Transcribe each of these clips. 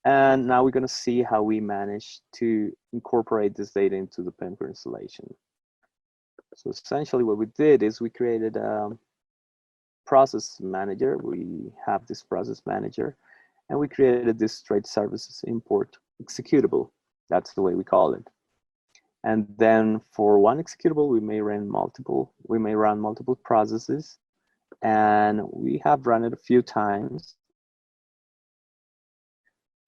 And now we're going to see how we manage to incorporate this data into the PIMCore installation. So essentially what we did is we created a process manager. We have this process manager, and we created this trade services import executable. That's the way we call it. And then for one executable, we may run multiple processes, and we have run it a few times.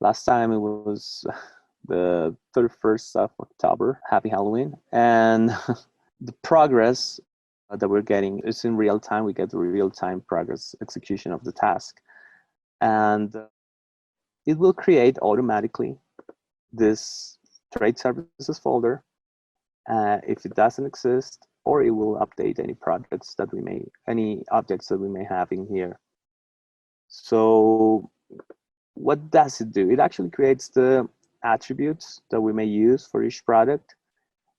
Last time it was the 31st of October. Happy Halloween. And the progress that we're getting is in real time. We get the real-time progress execution of the task. And it will create automatically this trade services folder if it doesn't exist, or it will update any objects that we may have in here. So what does it do? It actually creates the attributes that we may use for each product.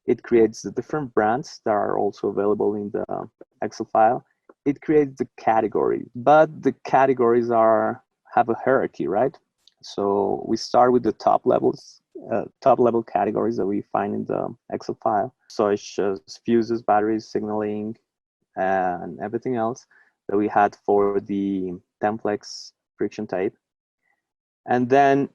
It creates the different brands that are also available in the Excel file. It creates the category, but the categories have a hierarchy, right? So we start with the top level categories that we find in the Excel file, such as fuses, batteries, signaling, and everything else that we had for the Templex friction tape. And then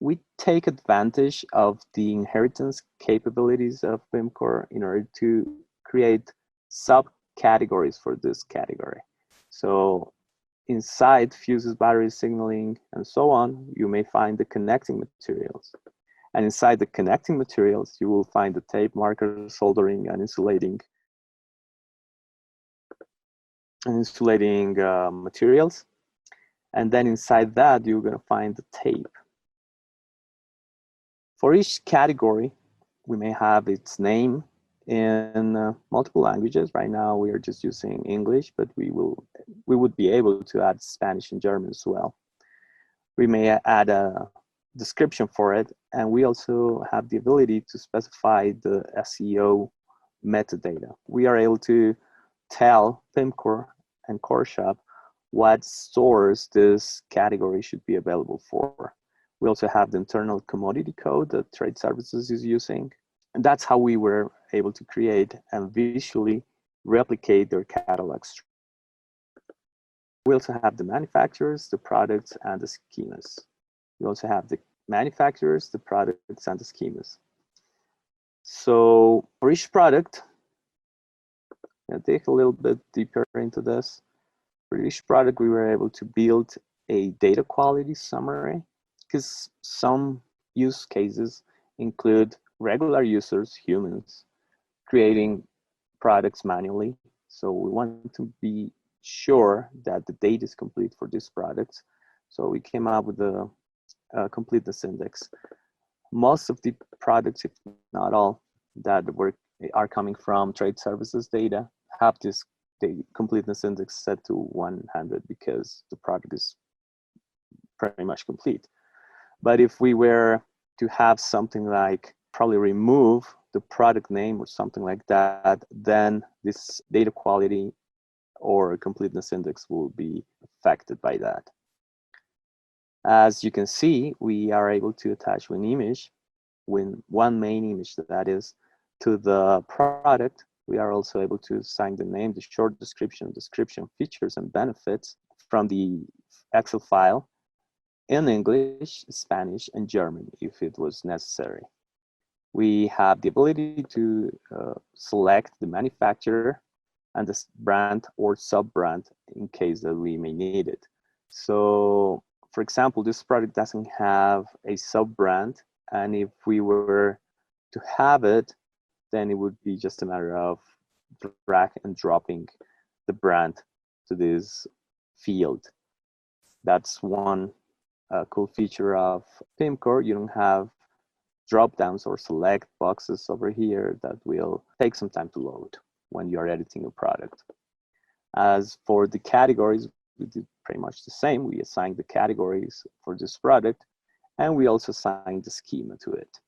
we take advantage of the inheritance capabilities of PIMCore in order to create subcategories for this category. So inside fuses, batteries, signaling, and so on, you may find the connecting materials. And inside the connecting materials, you will find the tape, markers, soldering, and insulating materials. And then inside that, you're going to find the tape. For each category, we may have its name in multiple languages. Right now, we are just using English, but we would be able to add Spanish and German as well. We may add a description for it, and we also have the ability to specify the SEO metadata. We are able to tell PIMCore and CoreShop what stores this category should be available for. We also have the internal commodity code that Trade Services is using. And that's how we were able to create and visually replicate their catalogs. We also have the manufacturers, the products, and the schemas. We also have the manufacturers, the products, and the schemas. So for each product, I'll dig a little bit deeper into this. For each product, we were able to build a data quality summary, because some use cases include regular users, humans, creating products manually. So we want to be sure that the data is complete for these products. So we came up with a completeness index. Most of the products, if not all, that are coming from Trade Services data have this completeness index set to 100 because the product is pretty much complete. But if we were to have something like probably remove the product name or something like that, then this data quality or completeness index will be affected by that. As you can see, we are able to attach one main image that is to the product. We are also able to assign the name, the short description, features, and benefits from the Excel file in English, Spanish, and German if it was necessary. We have the ability to select the manufacturer and the brand or sub-brand in case that we may need it. So, for example, this product doesn't have a sub-brand, and if we were to have it, then it would be just a matter of drag and dropping the brand to this field. That's one cool feature of PIMCore. You don't have drop downs or select boxes over here that will take some time to load when you're editing a product. As for the categories, we did pretty much the same. We assigned the categories for this product, and we also assigned the schema to it.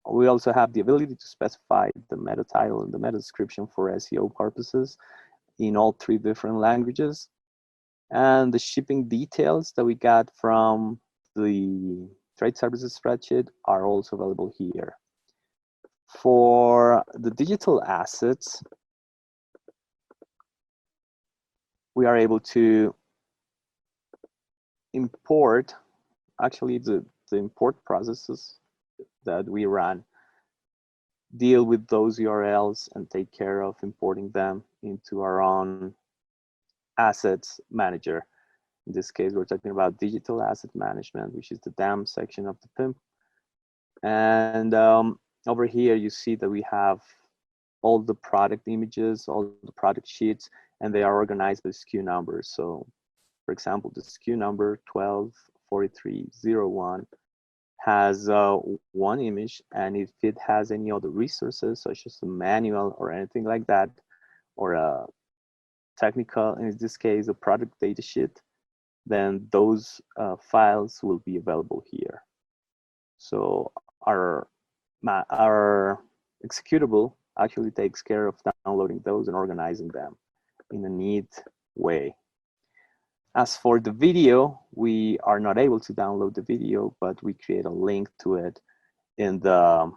We also have the ability to specify the meta title and the meta description for SEO purposes in all 3 different languages. And the shipping details that we got from the trade services spreadsheet are also available here. For the digital assets, we are able to import, actually the import processes that we run deal with those URLs and take care of importing them into our own assets manager. In this case, we're talking about digital asset management, which is the DAM section of the PIM. And over here, you see that we have all the product images, all the product sheets, and they are organized by SKU numbers. So for example, the SKU number 124301 has one image, and if it has any other resources, such as a manual or anything like that, or a technical, in this case, a product data sheet, then those files will be available here. So our executable actually takes care of downloading those and organizing them in a neat way. As for the video, we are not able to download the video, but we create a link to it in the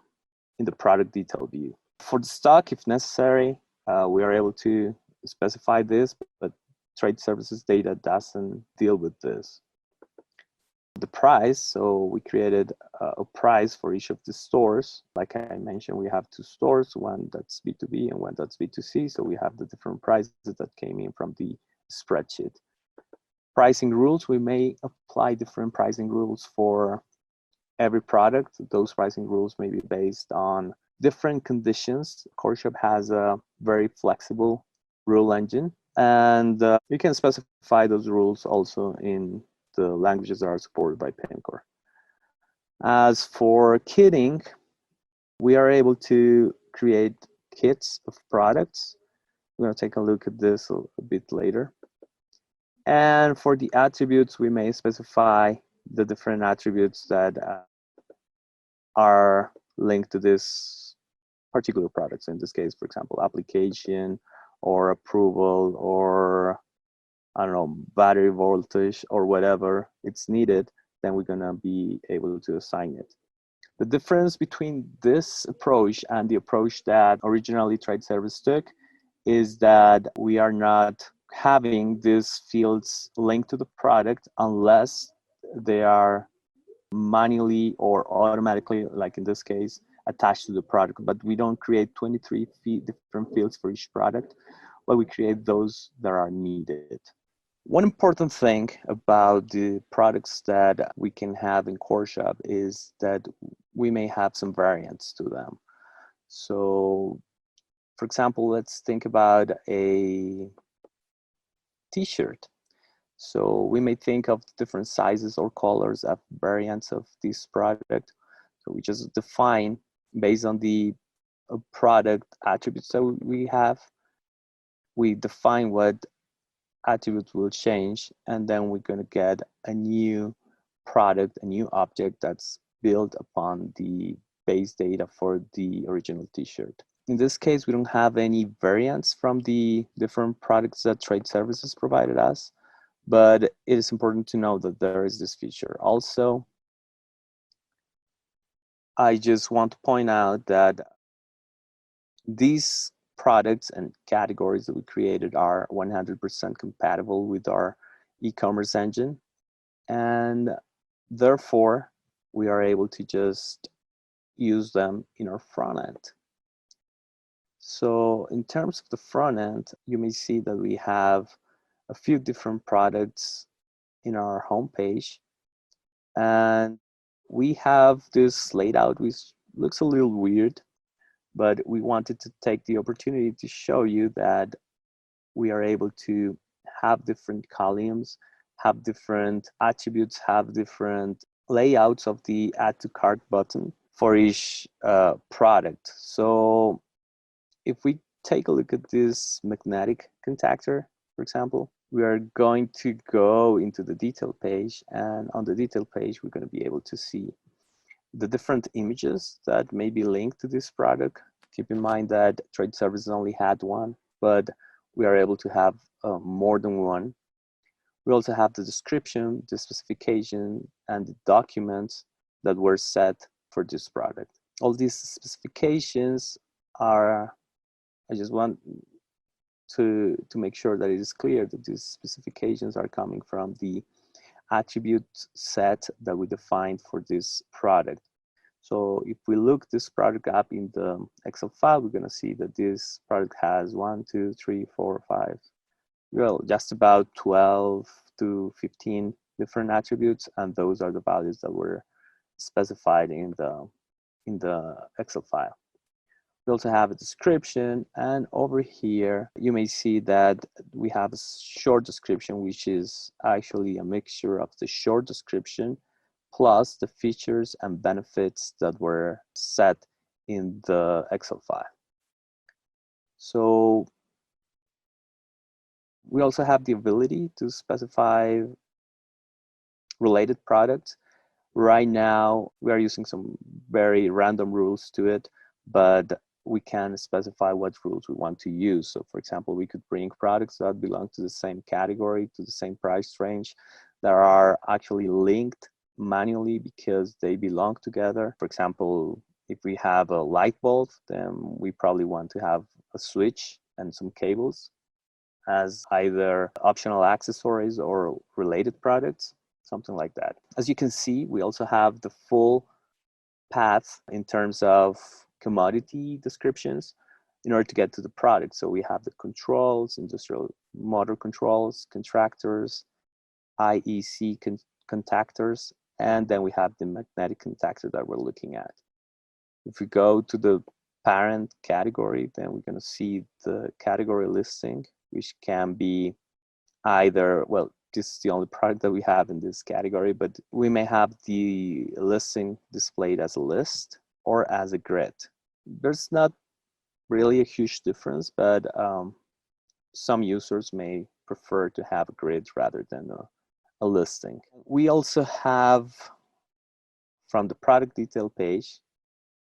product detail view. For the stock, if necessary, we are able to specify this, but trade services data doesn't deal with this. The price, so we created a price for each of the stores. Like I mentioned, we have two stores, one that's B2B and one that's B2C. So we have the different prices that came in from the spreadsheet. Pricing rules, we may apply different pricing rules for every product. Those pricing rules may be based on different conditions. CoreShop has a very flexible rule engine, and you can specify those rules also in the languages that are supported by Pimcore. As for kitting, we are able to create kits of products. We're going to take a look at this a bit later. And for the attributes, we may specify the different attributes that are linked to this particular product. So in this case, for example, application or approval or, I don't know, battery voltage or whatever it's needed, then we're gonna be able to assign it. The difference between this approach and the approach that originally Trade Service took is that we are not having these fields linked to the product unless they are manually or automatically, like in this case, attached to the product. But we don't create 23 different fields for each product, but we create those that are needed. One important thing about the products that we can have in CoreShop is that we may have some variants to them. So, for example, let's think about a t-shirt. So we may think of different sizes or colors of variants of this product. So we just define based on the product attributes that we have. We define what attributes will change, and then we're going to get a new product, a new object that's built upon the base data for the original t-shirt. In this case, we don't have any variants from the different products that Trade Services provided us, but it is important to know that there is this feature. Also, I just want to point out that these products and categories that we created are 100% compatible with our e-commerce engine, and therefore we are able to just use them in our front end. So in terms of the front end, you may see that we have a few different products in our homepage, and we have this laid out which looks a little weird, but we wanted to take the opportunity to show you that we are able to have different columns, have different attributes, have different layouts of the add to cart button for each product. So if we take a look at this magnetic contactor, for example, we are going to go into the detail page, and on the detail page, we're going to be able to see the different images that may be linked to this product. Keep in mind that Trade Services only had one, but we are able to have more than one. We also have the description, the specification, and the documents that were set for this product. All these specifications are, I just want to make sure that it is clear that these specifications are coming from the attribute set that we defined for this product. So if we look this product up in the Excel file, we're going to see that this product has 1, 2, 3, 4, 5, well, just about 12 to 15 different attributes, and those are the values that were specified in the Excel file. We also have a description, and over here you may see that we have a short description, which is actually a mixture of the short description plus the features and benefits that were set in the Excel file. So we also have the ability to specify related products. Right now, we are using some very random rules to it, but we can specify what rules we want to use. So for example, we could bring products that belong to the same category, to the same price range, that are actually linked manually because they belong together. For example, if we have a light bulb, then we probably want to have a switch and some cables as either optional accessories or related products, something like that. As you can see, we also have the full path in terms of commodity descriptions in order to get to the product. So we have the controls, industrial motor controls, contractors, IEC contactors, and then we have the magnetic contactor that we're looking at. If we go to the parent category, then we're going to see the category listing, which can be either, well, this is the only product that we have in this category, but we may have the listing displayed as a list or as a grid. There's not really a huge difference, but some users may prefer to have a grid rather than a listing. We also have, from the product detail page,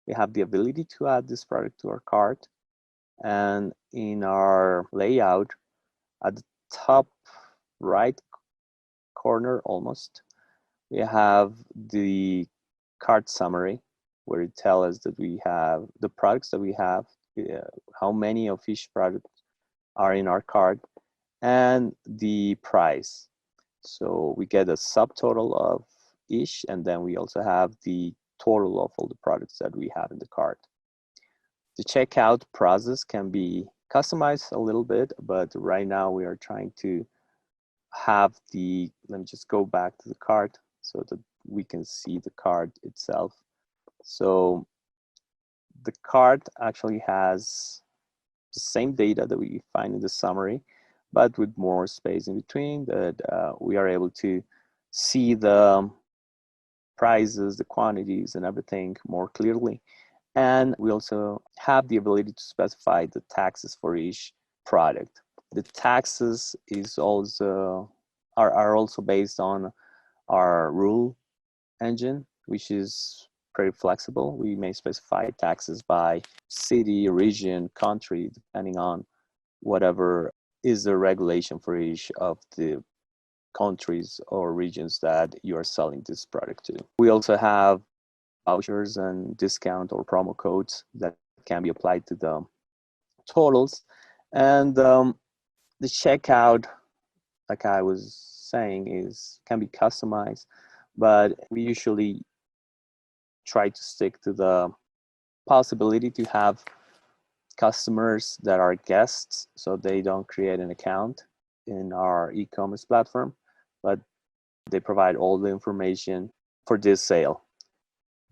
we have the ability to add this product to our cart. And in our layout, at the top right corner almost, we have the cart summary, where it tells us that we have the products that we have, how many of each product are in our cart, and the price. So we get a subtotal of each, and then we also have the total of all the products that we have in the cart. The checkout process can be customized a little bit, but right now we are trying to have the, let me just go back to the cart so that we can see the cart itself. So the cart actually has the same data that we find in the summary, but with more space in between, that we are able to see the prices, the quantities, and everything more clearly. And we also have the ability to specify the taxes for each product. The taxes is also are also based on our rule engine, which is pretty flexible. We may specify taxes by city, region, country, depending on whatever is the regulation for each of the countries or regions that you are selling this product to. We also have vouchers and discount or promo codes that can be applied to the totals. And the checkout, like I was saying, can be customized, but we usually try to stick to the possibility to have customers that are guests, so they don't create an account in our e-commerce platform, but they provide all the information for this sale.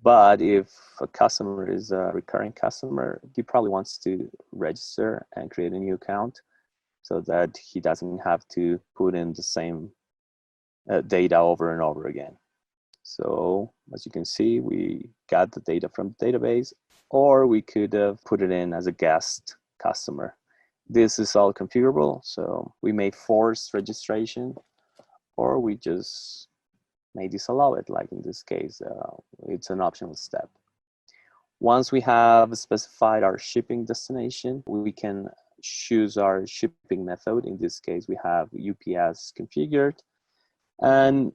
But if a customer is a recurring customer, he probably wants to register and create a new account so that he doesn't have to put in the same data over and over again. So as you can see, we got the data from the database, or we could have put it in as a guest customer. This is all configurable, so we may force registration, or we just may disallow it, like in this case. It's an optional step. Once we have specified our shipping destination, we can choose our shipping method. In this case, we have UPS configured. And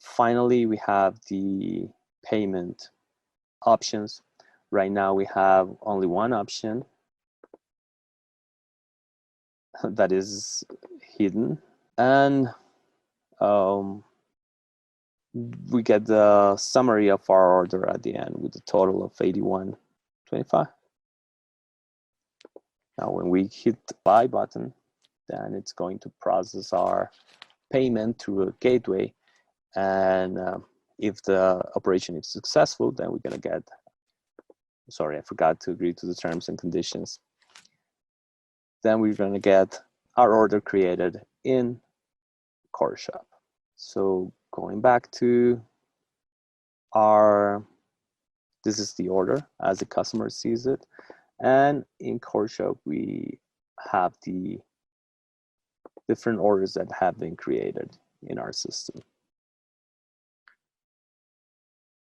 finally, we have the payment options. Right now we have only one option that is hidden, and we get the summary of our order at the end with a total of 81.25. Now when we hit the buy button, then it's going to process our payment through a gateway, and if the operation is successful, then we're going to get, sorry, I forgot to agree to the terms and conditions. Then we're going to get our order created in CoreShop. So going back to this is the order as the customer sees it. And in CoreShop, we have the different orders that have been created in our system.